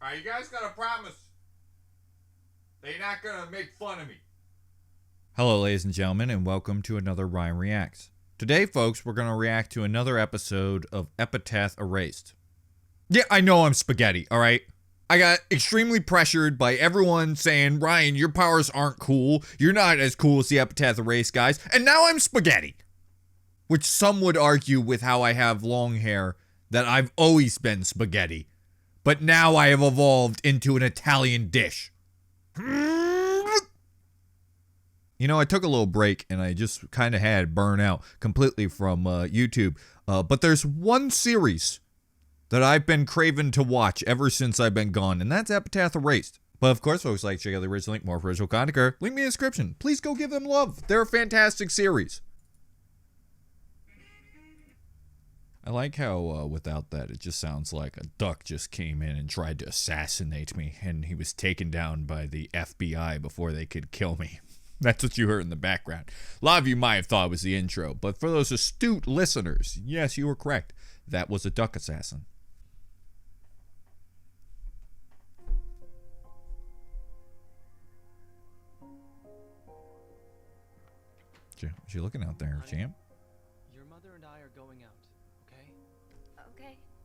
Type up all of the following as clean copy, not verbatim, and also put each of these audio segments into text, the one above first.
Alright, you guys gotta promise they're not gonna make fun of me. Hello, ladies and gentlemen, and welcome to another Ryan Reacts. Today, folks, we're gonna react to another episode of Epithet Erased. Yeah, I know I'm spaghetti, alright? I got extremely pressured by everyone saying, Ryan, your powers aren't cool. You're not as cool as the Epithet Erased guys. And now I'm spaghetti. Which some would argue with how I have long hair that I've always been spaghetti. But now I have evolved into an Italian dish. You know, I took a little break and I just kind of had burnout completely from YouTube. But there's one series that I've been craving to watch ever since I've been gone, and that's Epithet Erased. But of course, folks, like check out the original link, more for original content, link me in the description. Please go give them love. They're a fantastic series. I like how without that, it just sounds like a duck just came in and tried to assassinate me, and he was taken down by the FBI before they could kill me. That's what you heard in the background. A lot of you might have thought it was the intro, but for those astute listeners, yes, you were correct. That was a duck assassin. What you looking out there, champ? Your mother and I are going out, okay?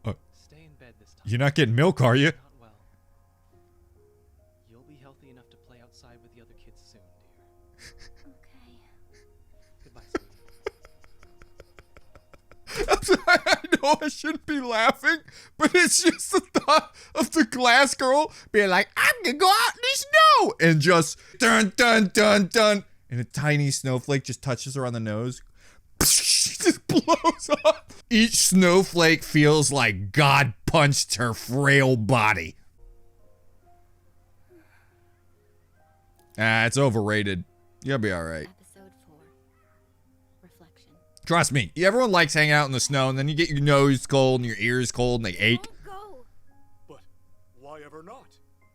Okay. Stay in bed this time. You're not getting milk, are you? Not well. You'll be healthy enough to play outside with the other kids soon, dear. Okay. Goodbye, sweetie. I'm sorry, I know I shouldn't be laughing, but it's just the thought of the glass girl being like, I'm gonna go out in the snow, and just dun dun dun dun. And a tiny snowflake just touches her on the nose. She just blows up. Each snowflake feels like God punched her frail body. It's overrated. You'll be alright. Episode 4. Reflection. Trust me, everyone likes hanging out in the snow, and then you get your nose cold and your ears cold and they ache. Don't go. But why ever not?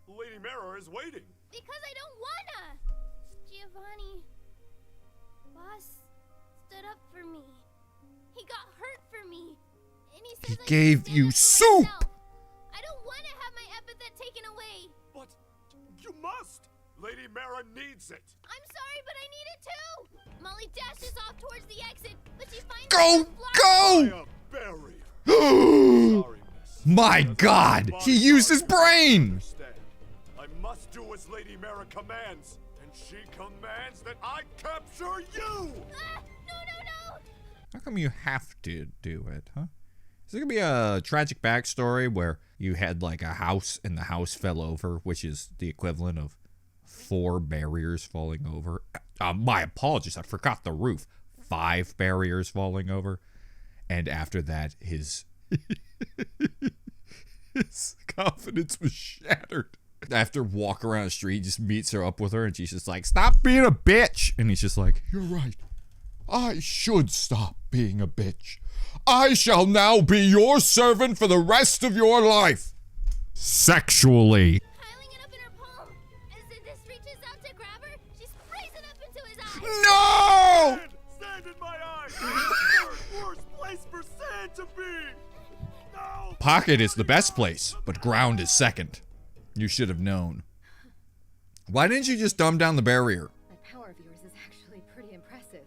Lady Mara is waiting. Because I don't wanna. Giovanni. Boss stood up for me. He got hurt for me. And he says He I gave can stand you up for soup. myself. I don't want to have my epithet taken away. But you must. Lady Mara needs it. I'm sorry, but I need it too. Molly dashes off towards the exit, but she finds Go, go! A barrier. Sorry, miss. My God, he used his brain. Understand. I must do as Lady Mara commands, and she commands that I capture you. No. How come you have to do it, huh? Is there gonna be a tragic backstory where you had like a house and the house fell over, which is the equivalent of 4 barriers falling over? My apologies, I forgot the roof. 5 barriers falling over. And after that, his confidence was shattered. After walk around the street, he just meets her up with her and she's just like, stop being a bitch. And he's just like, you're right. I should stop being a bitch. I shall now be your servant for the rest of your life. Sexually. Piling it up in her palm. As this reaches out to grab her, she sprays it up into his eye. No! Sand in my eyes. Worst place for sand to be. No. Pocket is the best place, but ground is second. You should have known. Why didn't you just dumb down the barrier? That power of yours is actually pretty impressive.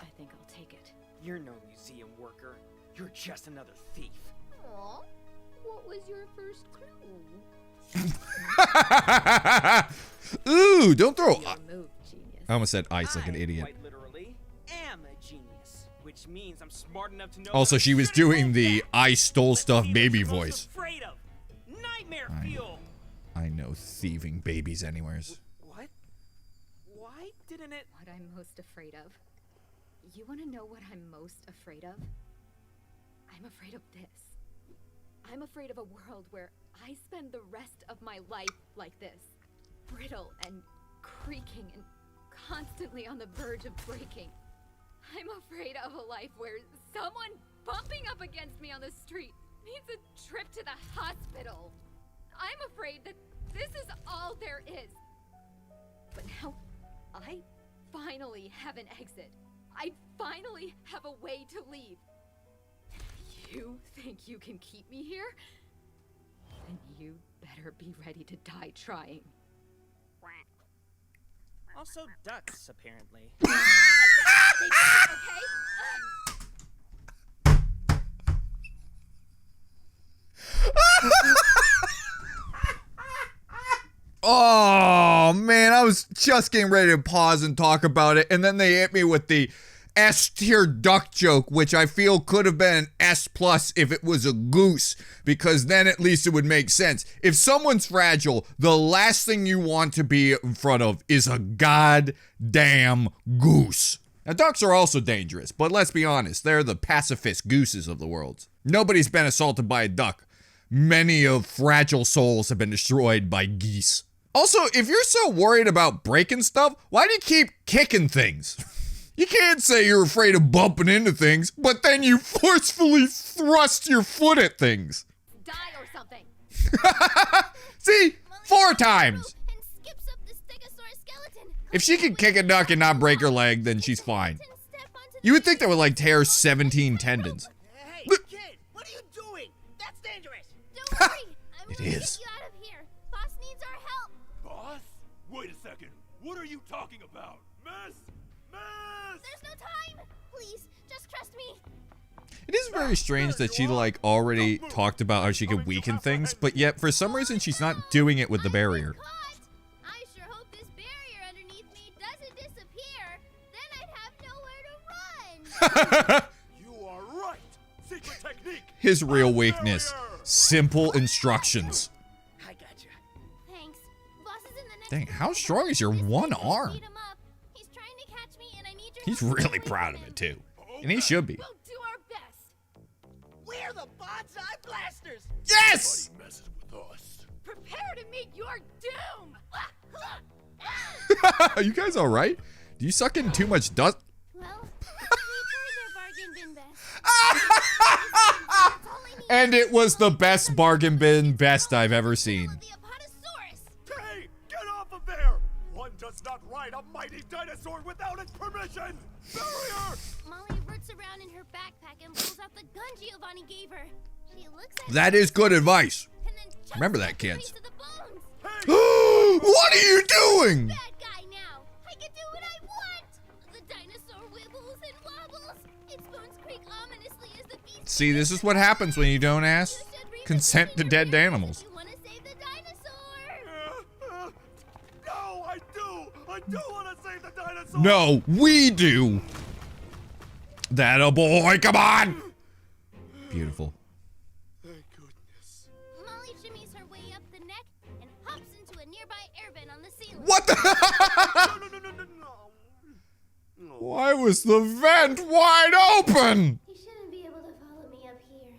I think I'll take it. You're no museum worker. You're just another thief. Aw, what was your first clue? Ooh, don't throw. Your move, genius. I almost said ice like an idiot. Quite literally, am a genius, which means I'm smart enough to know. Also, that she was I'm sure doing the I stole Let's stuff see what baby you're most voice. Afraid of. Nightmare I know. fuel. I know thieving babies anywheres. What? Why didn't it? What I'm most afraid of. You want to know what I'm most afraid of? I'm afraid of this. I'm afraid of a world where I spend the rest of my life like this. Brittle and creaking and constantly on the verge of breaking. I'm afraid of a life where someone bumping up against me on the street means a trip to the hospital. I'm afraid that this is all there is. But now, I finally have an exit. I finally have a way to leave. You think you can keep me here? Then You better be ready to die trying. Also ducks, apparently. Okay? Oh, man, I was just getting ready to pause and talk about it, and then they hit me with the S-tier duck joke, which I feel could have been an S+ if it was a goose, because then at least it would make sense. If someone's fragile, the last thing you want to be in front of is a goddamn goose. Now, ducks are also dangerous, but let's be honest, they're the pacifist gooses of the world. Nobody's been assaulted by a duck. Many of fragile souls have been destroyed by geese. Also, if you're so worried about breaking stuff, why do you keep kicking things? You can't say you're afraid of bumping into things, but then you forcefully thrust your foot at things. Die or something. See? 4 times. And skips up the stegosaurus skeleton. If she can kick a duck and not break her leg, then she's fine. You would think that would like tear 17 tendons. Hey, kid, what are you doing? That's dangerous. Don't worry. I'm It gonna is. get you out of here. Boss needs our help. Boss? Wait a second. What are you talking about? Miss? Miss! There's no time. Please, just trust me. It is very strange that she like already talked about how she could weaken things, but yet for some reason she's not doing it with the barrier. Caught. I sure hope this barrier underneath me doesn't disappear. Then I'd have nowhere to run. You are right. Secret technique. His real weakness. Simple instructions. I gotcha. Thanks. Boss is in the next Dang, how room. strong is your one arm? Speed him up. He's trying to catch me and I need your He's help to really get away proud from of him. it too. And he should be. We'll do our best. We're the bonsai blasters. Yes! Nobody messes with us. Prepare to meet your doom. Are you guys alright? Do you suck in too much dust? Well, we tried their bargain bin best. That's all I need. And it was the best bargain bin best I've ever seen. The Apatosaurus. Hey, get off of there! One does not ride a mighty dinosaur without its permission! Barrier! Molly roots around in her backpack and pulls out the gun Giovanni gave her. She looks at That it is good advice. and then jumps Remember that, back to kids. piece of the bones. Hey! What are you doing? Bad guy now. I can do what I want. The dinosaur wibbles and wobbles. Its bones creak ominously as the beast. See, this is what happens when you don't ask consent to dead animals. You want to save the dinosaur? No, I do! I do want to save the dinosaur! No, we do. That a boy, come on. Beautiful. Thank goodness. Molly shimmies her way up the neck and hops into a nearby air vent on the ceiling. What the? No. Why was the vent wide open? You shouldn't be able to follow me up here.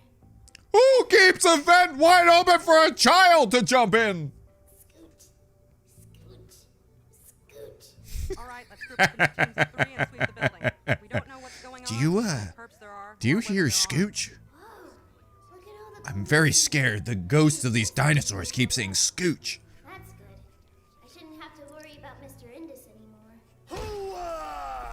Who keeps a vent wide open for a child to jump in? Scoot. Scoot. Scoot. All right, let's group up into teams of 3 and sweep the building. We don't know what's going Do on. you, how many perps there are, Do you or whether hear they're Scooch? Whoa. Look at all the I'm very scared. The ghosts of these dinosaurs keep saying Scooch. That's good. I shouldn't have to worry about Mr. Indus anymore. Hooah!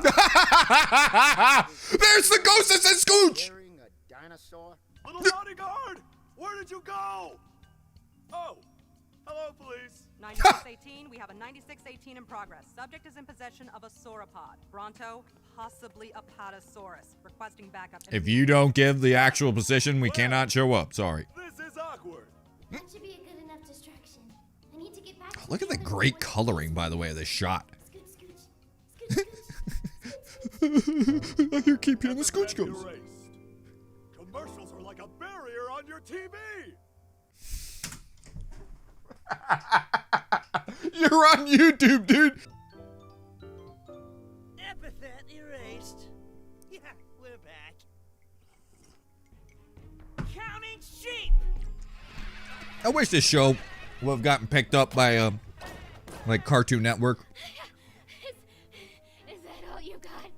There's the ghost that says Scooch! Carrying a dinosaur? Little bodyguard! Where did you go? Oh, hello, police. 9618, we have a 9618 in progress. Subject is in possession of a sauropod. Bronto, possibly a Apatosaurus. Requesting backup. If you don't give the actual position, we cannot show up. Sorry. This is awkward. That should be a good enough distraction. I need to get back to Look at the cabin great before- coloring, by the way, of this shot. Scoot, scoot. Scoot, scoot. I hear keep hearing the Ever Scooch been goes. erased? Commercials are like a barrier on your TV. You're on YouTube, dude. Epithet erased. Yeah, we're back. Counting sheep. I wish this show would have gotten picked up by, like Cartoon Network. Is that all you got?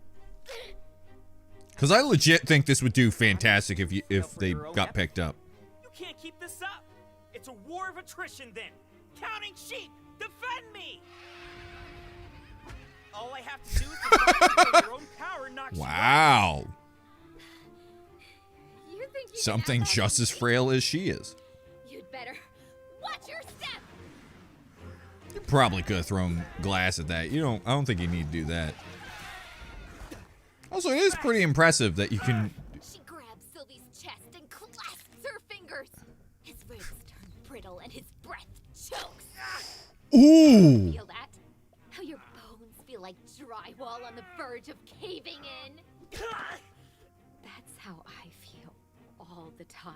Because I legit think this would do fantastic if they got picked up. You can't keep this up. It's a war of attrition then. Counting sheep. Defend me. All I have to do is defend your own power knocks you out. Wow. You think you can Something outrun just as me? frail as she is. You'd better Watch your step! You probably could have thrown glass at that. I don't think you need to do that. Also, it is pretty impressive that you can... She grabs Sylvie's chest and clasps her fingers. His ribs turn brittle and his breath chokes. Ooh! Feel that? How your bones feel like drywall on the verge of caving in? That's how I feel all the time.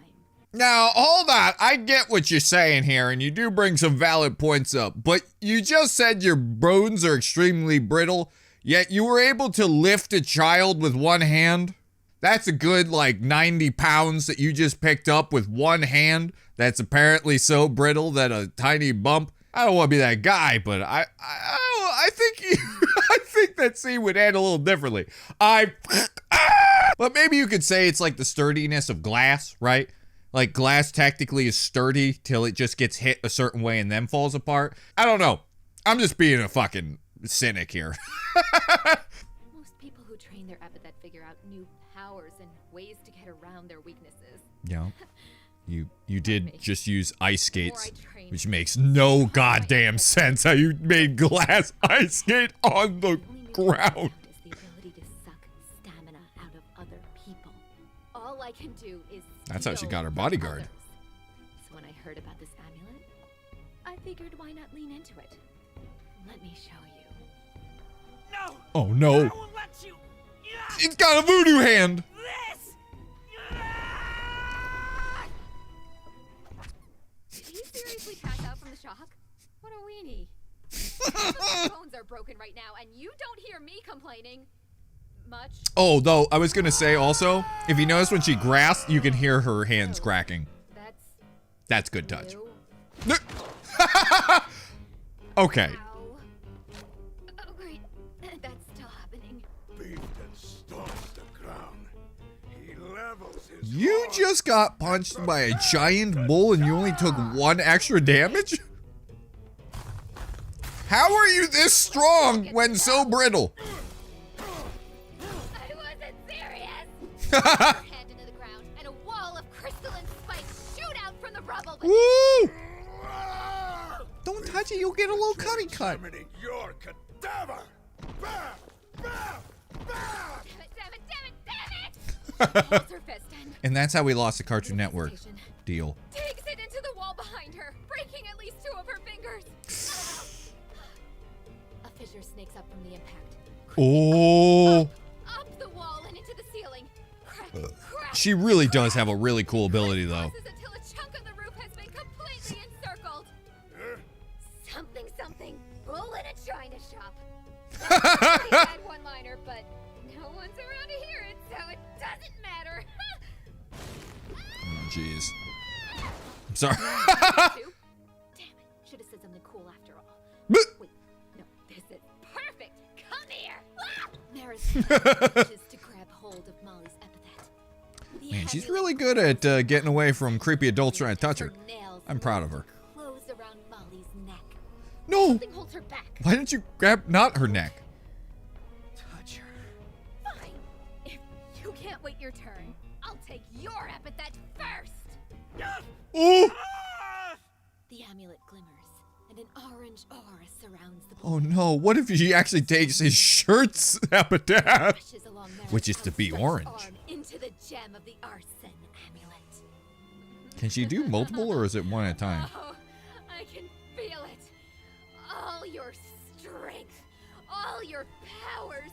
Now, hold on. I get what you're saying here, and you do bring some valid points up, but you just said your bones are extremely brittle, yet you were able to lift a child with one hand? That's a good, 90 pounds that you just picked up with one hand that's apparently so brittle that a tiny bump. I don't want to be that guy, but I think I think that scene would end a little differently. But maybe you could say it's like the sturdiness of glass, right? Like glass technically is sturdy till it just gets hit a certain way and then falls apart. I don't know. I'm just being a fucking cynic here. Most people who train their epithet figure out new powers and ways to get around their weaknesses. Yeah. You did just use ice skates, which makes no goddamn sense how you made glass ice skate on the ground. Is the ability to suck stamina out of other people. All I can do is That's how she steal got her from bodyguard. others. So when I heard about this amulet, I figured why not lean into it. Let me show you. No! Oh no. I won't let you! It's got a voodoo hand. This! Did he seriously pass out from the shock? What a weenie. My bones are broken right now, and you don't hear me complaining much. Oh, though, I was gonna say also, if you notice when she grasps, you can hear her hands cracking. That's good touch. You. Okay. Ow. Oh, great. That's still happening. Beat that stalks the ground. He levels his You heart. just got punched by a giant bull and you only took 1 extra damage? How are you this strong when so brittle? I wasn't serious! Her hand into the ground, and a wall of crystalline spikes shoot out from the rubble. But Woo! Don't touch it, you'll get a little cutty cut. Exterminate your cadaver! Bam! Bam! Bam! damn it! Holds her fist and And that's how we lost the Cartoon Network deal. Takes it into the wall behind her, breaking at least 2 of her fingers. a fissure snakes up from the impact. Oh, Up the wall and into the ceiling. Crack, crack. she really does have a really cool ability though. Crosses until a chunk of the roof has been completely encircled. Something. Bull in a china shop. That's a pretty bad one-liner, but no one's around to hear it, so it doesn't matter. Oh, jeez. I'm sorry. Damn it. Should have said something cool after all. Wait, no, this is Perfect. Come here. Maris manages to grab hold of Molly's epithet. The Man, she's heavy really good at getting away from creepy adults trying to touch her. nails I'm proud of her. close around Molly's neck. No! Something holds her back. Why didn't you grab not her neck? Touch her. Fine. If you can't wait your turn, I'll take your epithet first. Oh! The amulet glimmers, and an orange aura surrounds the Oh no, what if she actually takes his shirt's epitaph? brushes along Maris' Which is to be outstretched orange. arm into the gem of the arson amulet. Can she do multiple or is it one at a time? Oh, I can feel it. All your strength, all your powers,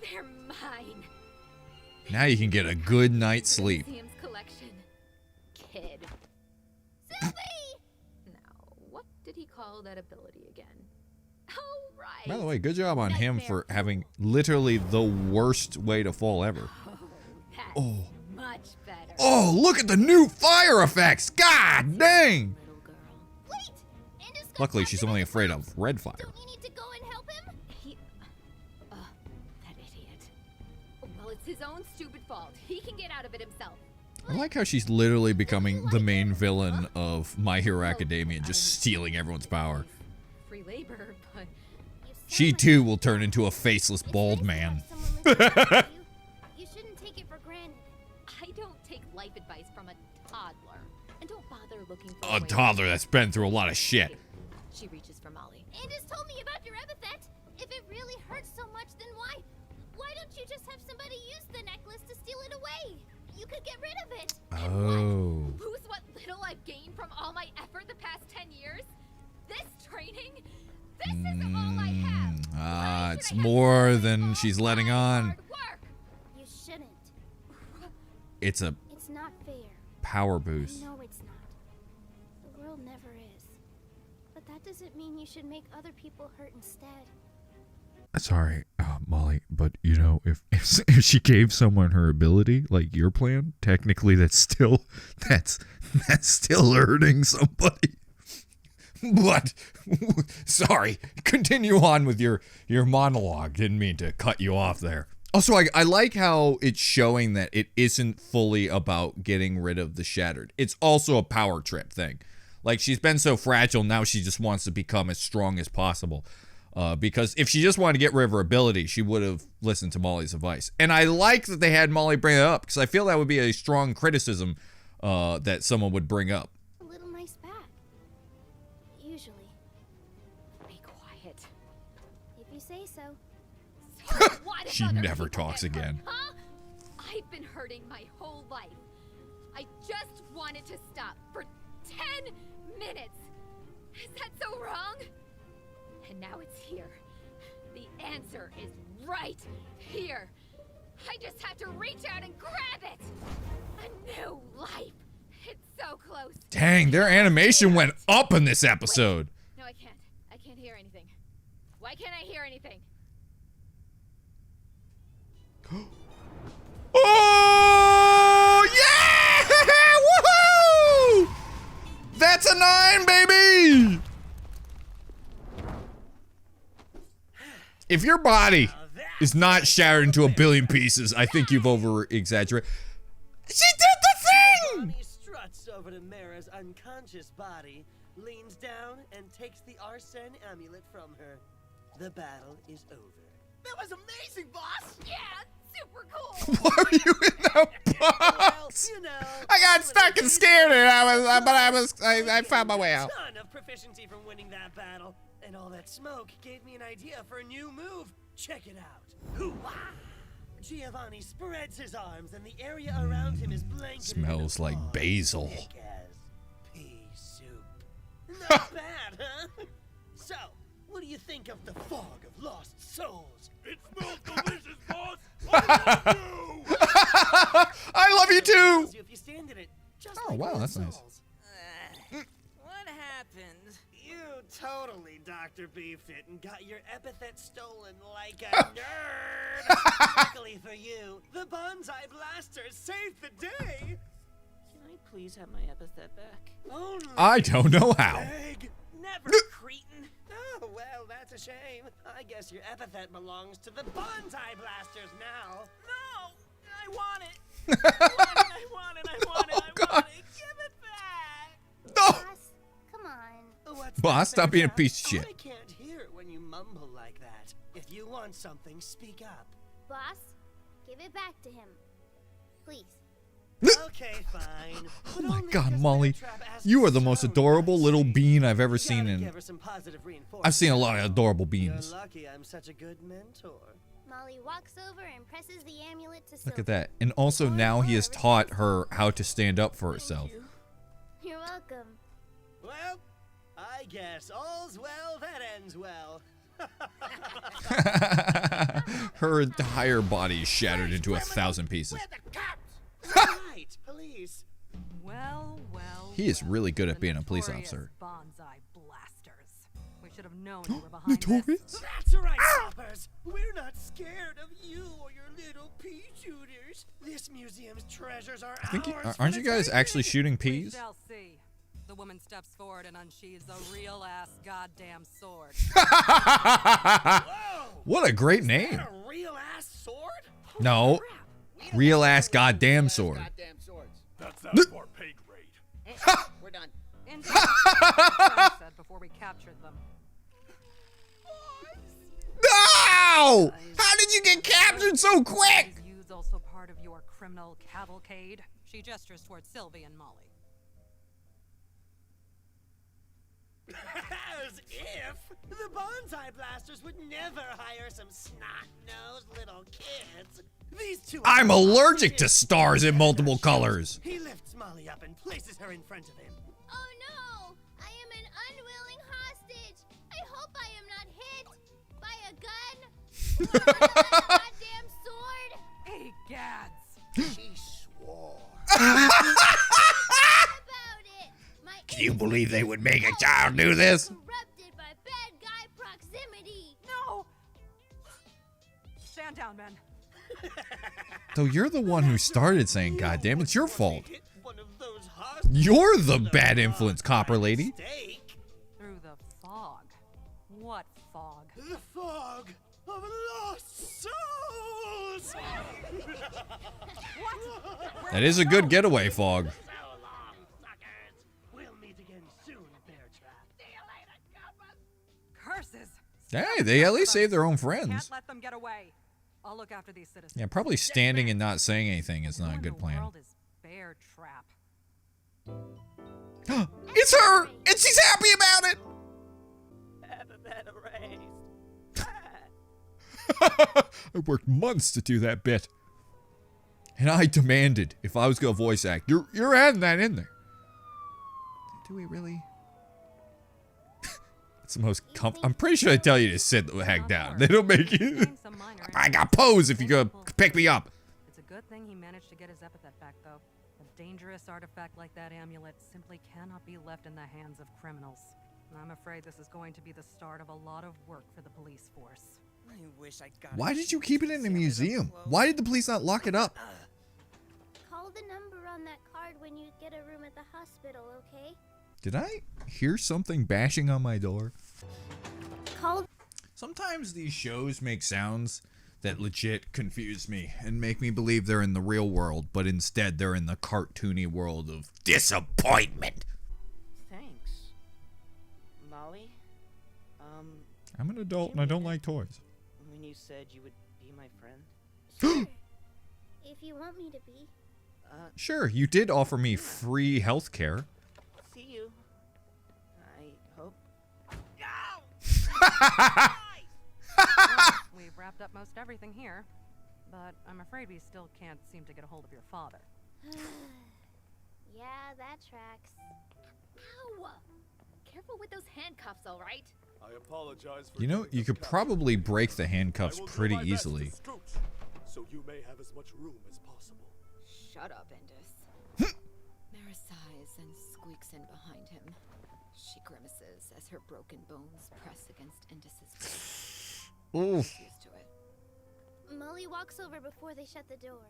they're mine. Now you can get a good night's sleep. Museum's collection. Kid. Sylvie! Now, what did he call that ability again? Oh, right. By the way, good job on him for having literally the worst way to fall ever. That's Oh. much better. Oh, look at the new fire effects! God dang! Little girl. Wait! Indus got Luckily, trapped she's in only those afraid rooms. of red fire. Don't we need to go and help him? He. That idiot. Well, it's his own stupid fault. He can get out of it himself. I like how she's literally becoming the main villain of My Hero Academia and just stealing everyone's power. Free labor, but. You sound She like too will turn into a faceless bald it's nice to man. have someone listen to you. You shouldn't take it for granted. I don't take life advice from a toddler. And don't bother we're looking for A way toddler that's been through a lot of shit. She reaches for Molly. Andis told me about your epithet. If it really hurts so much, then why don't you just have somebody use the necklace to steal it away? You could get rid of it. Oh. Lose what little I've gained from all my effort the past 10 years? This training? This is all I have. Why It's should I have more to than all she's letting my on. hard work? You shouldn't. It's a It's not fair. power boost. No, it's not. The world never is. But that doesn't mean you should make other people hurt instead. Sorry, Molly, but you know, if she gave someone her ability, like your plan, technically that's still hurting somebody. But sorry, continue on with your monologue. Didn't mean to cut you off there. Also, I like how it's showing that it isn't fully about getting rid of the Shattered. It's also a power trip thing. Like, she's been so fragile, now she just wants to become as strong as possible. Because if she just wanted to get rid of her ability, she would have listened to Molly's advice. And I like that they had Molly bring it up, because I feel that would be a strong criticism that someone would bring up. A little nice back. Usually. Be quiet. If you say so. So what if She other never people talks get hurt, again. Huh? I've been hurting my whole life. I just wanted to stop for 10 minutes. Is that so wrong? And now it's here. The answer is right here. I just have to reach out and grab it. A new life. It's so close. Dang, their animation went up in this episode. No, I can't. I can't hear anything. Why can't I hear anything? Oh, yeah! Woohoo! That's a 9, baby! If your body is not shattered into a billion pieces, I think you've over-exaggerated. She did the thing! Bonnie struts over to Mara's unconscious body, leans down, and takes the Arsene amulet from her. The battle is over. That was amazing, boss! Yeah, super cool. Why are you in the box? Well, you know, I got stuck and scared, and I found my way out. A ton of proficiency from winning that battle, and all that smoke gave me an idea for a new move. Check it out. Hoo-wah! Giovanni spreads his arms, and the area around him is blanketed. Smells in a like fog basil. thick as pea soup. Not bad, huh? So, what do you think of the fog of lost souls? It smells delicious, boss! I love you! I love you too! If you stand in it, just Oh, like wow, dead that's nice. souls. What happened? You totally Dr. Beefit and got your epithet stolen like a nerd. Luckily for you, the bonsai blasters saved the day. Can I please have my epithet back? Only I don't know how. egg. Never, cretin. Oh, well, that's a shame. I guess your epithet belongs to the bonsai blasters now. No! I want it! I want it! God. Give it back! No! Boss, come on. What's Boss, that, stop being a Bearcat? piece of shit. I can't hear it when you mumble like that. If you want something, speak up. Boss, give it back to him. Please. Okay, fine. Oh my God, Molly, you are the most adorable adorable little bean I've ever seen in. I've seen a lot of adorable You're beans. lucky I'm such a good mentor. Molly walks over and presses the amulet to Look at that. And also now he has taught her how to stand up for herself. You're welcome. Well, I guess all's well that ends well. Her entire body is shattered into 1,000 pieces. Right, police. Well. He is really good at The being a police notorious officer. Bonsai blasters. We should have known you were behind this. Notorious? That's right, coppers. We're not scared of you or your little pea shooters. This museum's treasures are ours. Aren't for you the guys taking. actually shooting We peas? shall see. The woman steps forward and unsheathes a real-ass goddamn sword. Whoa! What a great Is name. that a real ass sword? No. Real ass goddamn sword. Goddamn swords. That's out of our pay grade. We're done. Indeed, Frank said before we captured them. No! How did you get captured so quick? Is Yous also part of your criminal cavalcade? She gestures towards Sylvie and Molly. Cliff! The bonsai blasters would never hire some snot-nosed little kids. These two are I'm allergic to stars in multiple colors. He lifts Molly up and places her in front of him. Oh no! I am an unwilling hostage! I hope I am not hit by a gun or a goddamn sword! Hey, gads! She swore. About it! My Can you believe they would make a child do this? corrupted by bad guy proximity! No! Stand down, men. So you're the one who started saying, "God damn, it's your fault." Hit one of those hostages You're the with a bad influence, copper lady. mistake. Through the fog. What fog? The fog of lost souls. What? That is a good getaway, Fog. So long, suckers. We'll meet again soon, Bear Trap. See you later, coppers. Curses! Hey, they at least saved their own Can't friends. let them get away. I'll look after these citizens. Yeah, probably standing and not saying anything is not a Who in good the plan. world is Bear Trap? It's her! And she's happy about it! Epithet erased. I worked months to do that bit. And I demanded, if I was going to voice act, you're adding that in there. Do we really? It's the most I'm pretty sure they tell you to sit the heck down. They don't make you. Gained some minor I got pose if you're going to pick me up. It's a good thing he managed to get his epithet back, though. A dangerous artifact like that amulet simply cannot be left in the hands of criminals. I'm afraid this is going to be the start of a lot of work for the police force. I wish I got Why a did you chance keep it to in the see how they museum? close. Why did the police not lock it up? Call the number on that card when you get a room at the hospital, okay? Did I hear something bashing on my door? Call. Sometimes these shows make sounds that legit confuse me and make me believe they're in the real world, but instead they're in the cartoony world of disappointment. Thanks. Molly? I'm an adult and I don't like toys. When you said you would be my friend? Sure. If you want me to be. Sure, you did offer me free health care. See you. I hope. Well, we've wrapped up most everything here, but I'm afraid we still can't seem to get a hold of your father. Yeah, that tracks. Ow! Careful with those handcuffs, all right? I apologize for You know, doing you this, could Captain. probably break the handcuffs I will do pretty my best to easily. scooch, so you may have as much room as possible. Shut up, Indus. Mara sighs and squeaks in behind him. She grimaces as her broken bones press against Indus's face. Oof. She's used to it. Molly walks over before they shut the door.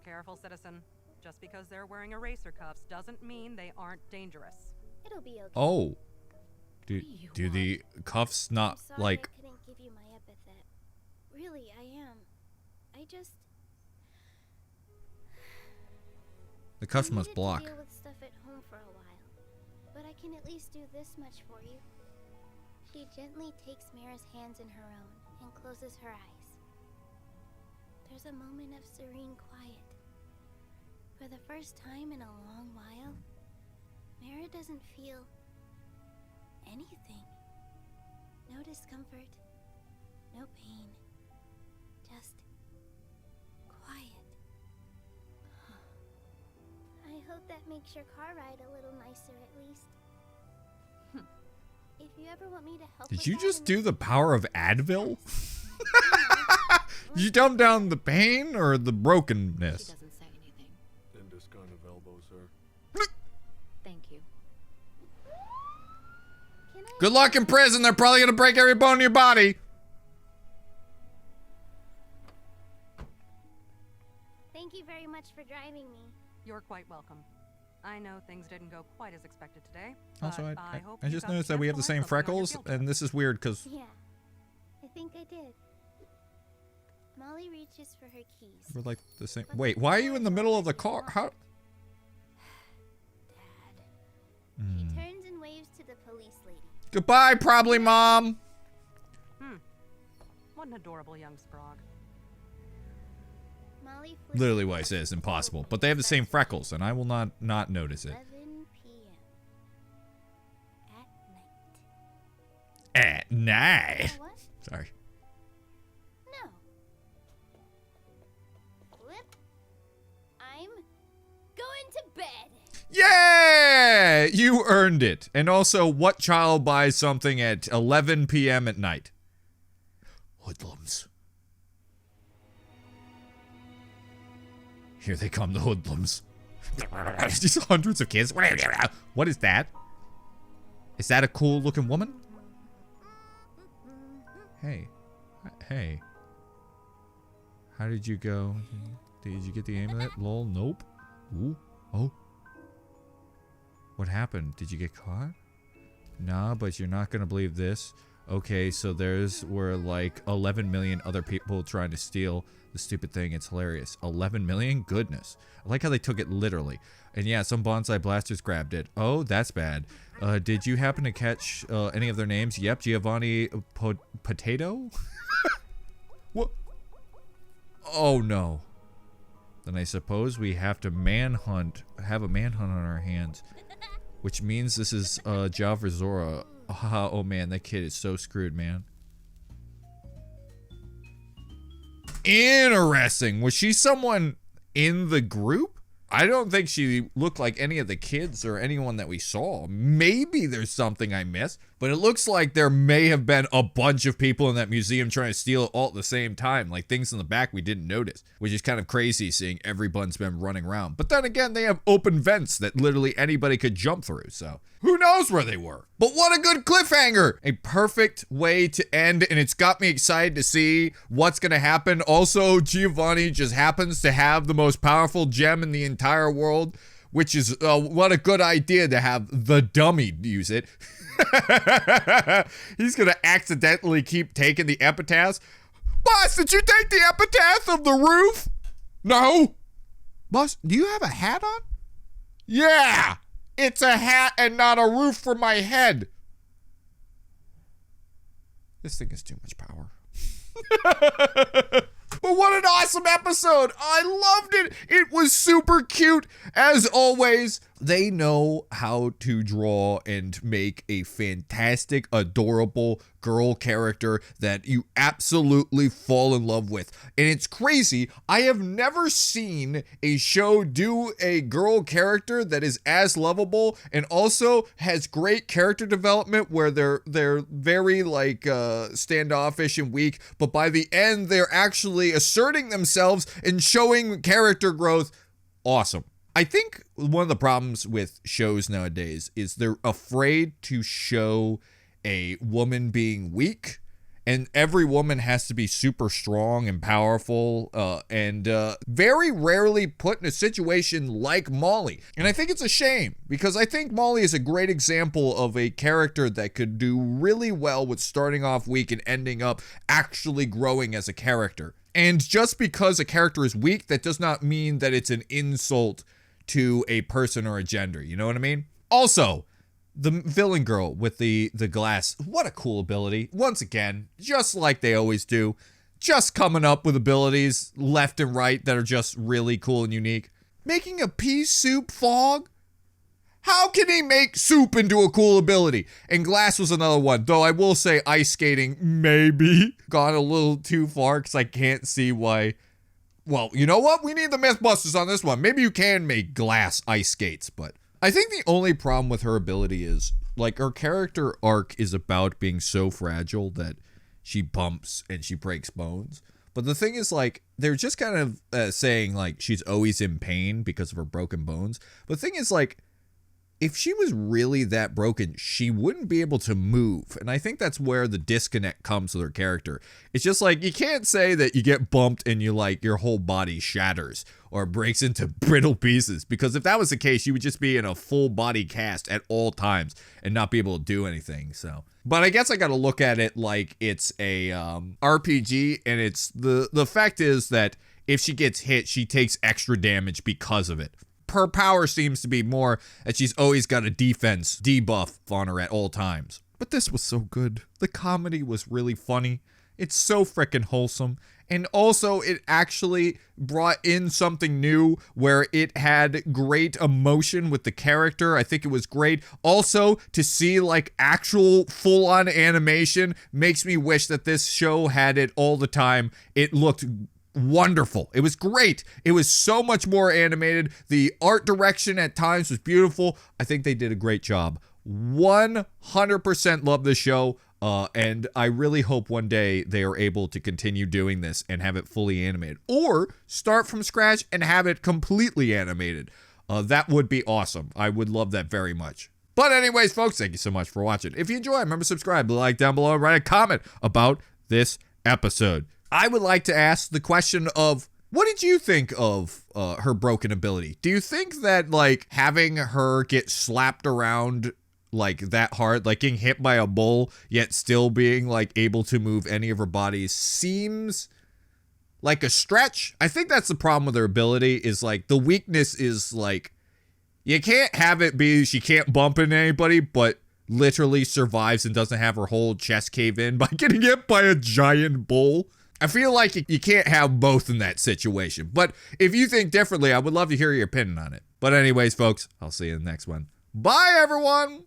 Careful, citizen. Just because they're wearing eraser cuffs doesn't mean they aren't dangerous. It'll be okay. Oh. What do you Do the cuffs not I'm sorry like... I couldn't give you my epithet. Really, I am. I just. The cuffs I must needed block. to deal with stuff at home for a while, but I can at least do this much for you. She gently takes Mara's hands in her own and closes her eyes. There's a moment of serene quiet. For the first time in a long while, Mara doesn't feel anything. No discomfort, no pain, just quiet. I hope that makes your car ride a little nicer at least. If you ever want me to help Did with you that just in do the power of Advil? the Did you dumb down the pain or the She brokenness? doesn't say anything. In this kind of elbow, sir. Thank you. Can I Good luck in prison. They're probably gonna break every bone in your body. Thank you very much for driving me. You're quite welcome. I know things didn't go quite as expected today. Also, but I hope I you just got a noticed that chance we to have the learn same something on your freckles, field trip. and this is weird because Yeah, I think I did. Molly reaches for her keys. we're like the same. Wait, why are you in the middle of the car? How? Dad. She turns and waves to the police lady. Goodbye, probably, Mom. What an adorable young sprog. Molly flips Literally the what I said is button impossible, and but they have the same starts freckles, and I will not notice it. 11 p.m. at night. At night. What? Sorry. No. Flip. I'm going to bed. Yeah! You earned it. And also, what child buys something at 11 p.m. at night? Hoodlums. Here they come, the hoodlums. Just hundreds of kids. What is that? Is that a cool looking woman? Hey. Hey. How did you go? Did you get the amulet? Lol, nope. Ooh. Oh. What happened? Did you get caught? Nah, but you're not gonna believe this. Okay, so were like 11 million other people trying to steal the stupid thing. It's hilarious. 11 million? Goodness. I like how they took it literally. And yeah, some bonsai blasters grabbed it. Oh, that's bad. Did you happen to catch any of their names? Yep, Giovanni Potato? What? Oh no. Then I suppose we have to have a manhunt on our hands. Which means this is Javrazora. Oh man, that kid is so screwed, man. Interesting. Was she someone in the group? I don't think she looked like any of the kids or anyone that we saw. Maybe there's something I missed, but it looks like there may have been a bunch of people in that museum trying to steal it all at the same time, like things in the back we didn't notice, which is kind of crazy seeing everyone's been running around. But then again, they have open vents that literally anybody could jump through, so who knows where they were. But what a good cliffhanger! A perfect way to end, and it's got me excited to see what's gonna happen. Also, Giovanni just happens to have the most powerful gem in the entire world, which is what a good idea to have the dummy use it. He's gonna accidentally keep taking the epitaphs. Boss, did you take the epitaph of the roof? No. Boss, do you have a hat on? Yeah, it's a hat and not a roof for my head. This thing has too much power. But what an awesome episode. I loved it. It was super cute. As always, they know how to draw and make a fantastic, adorable girl character that you absolutely fall in love with. And it's crazy. I have never seen a show do a girl character that is as lovable and also has great character development where they're very like standoffish and weak, but by the end they're actually asserting themselves and showing character growth. Awesome. I think one of the problems with shows nowadays is they're afraid to show a woman being weak, and every woman has to be super strong and powerful, and very rarely put in a situation like Molly. And I think it's a shame, because I think Molly is a great example of a character that could do really well with starting off weak and ending up actually growing as a character. And just because a character is weak, that does not mean that it's an insult to a person or a gender. You know what I mean? Also, the villain girl with the glass, what a cool ability. Once again, just like they always do, just coming up with abilities left and right that are just really cool and unique. Making a pea soup fog? How can he make soup into a cool ability? And glass was another one, though I will say ice skating maybe gone a little too far because I can't see why. Well, you know what? We need the Mythbusters on this one. Maybe you can make glass ice skates, but I think the only problem with her ability is, like, her character arc is about being so fragile that she bumps and she breaks bones. But the thing is, like, they're just kind of saying, like, she's always in pain because of her broken bones. But the thing is, like, if she was really that broken, she wouldn't be able to move. And I think that's where the disconnect comes with her character. It's just like, you can't say that you get bumped and you like your whole body shatters or breaks into brittle pieces. Because if that was the case, you would just be in a full body cast at all times and not be able to do anything. So, but I guess I got to look at it like it's a RPG, and it's the fact is that if she gets hit, she takes extra damage because of it. Her power seems to be more that she's always got a defense debuff on her at all times. But this was so good. The comedy was really funny. It's so freaking wholesome. And also, it actually brought in something new where it had great emotion with the character. I think it was great. Also, to see like actual full-on animation makes me wish that this show had it all the time. It looked wonderful. It was great. It was so much more animated. The art direction at times was beautiful. I think they did a great job. 100% love this show. And I really hope one day they are able to continue doing this and have it fully animated, or start from scratch and have it completely animated. That would be awesome. I would love that very much. But anyways, folks, thank you so much for watching. If you enjoyed, remember to subscribe, like down below, and write a comment about this episode. I would like to ask the question of, what did you think of her broken ability? Do you think that like having her get slapped around like that hard, like getting hit by a bull, yet still being like able to move any of her body seems like a stretch? I think that's the problem with her ability, is like the weakness is like, you can't have it be she can't bump into anybody, but literally survives and doesn't have her whole chest cave in by getting hit by a giant bull. I feel like you can't have both in that situation. But if you think differently, I would love to hear your opinion on it. But anyways, folks, I'll see you in the next one. Bye, everyone!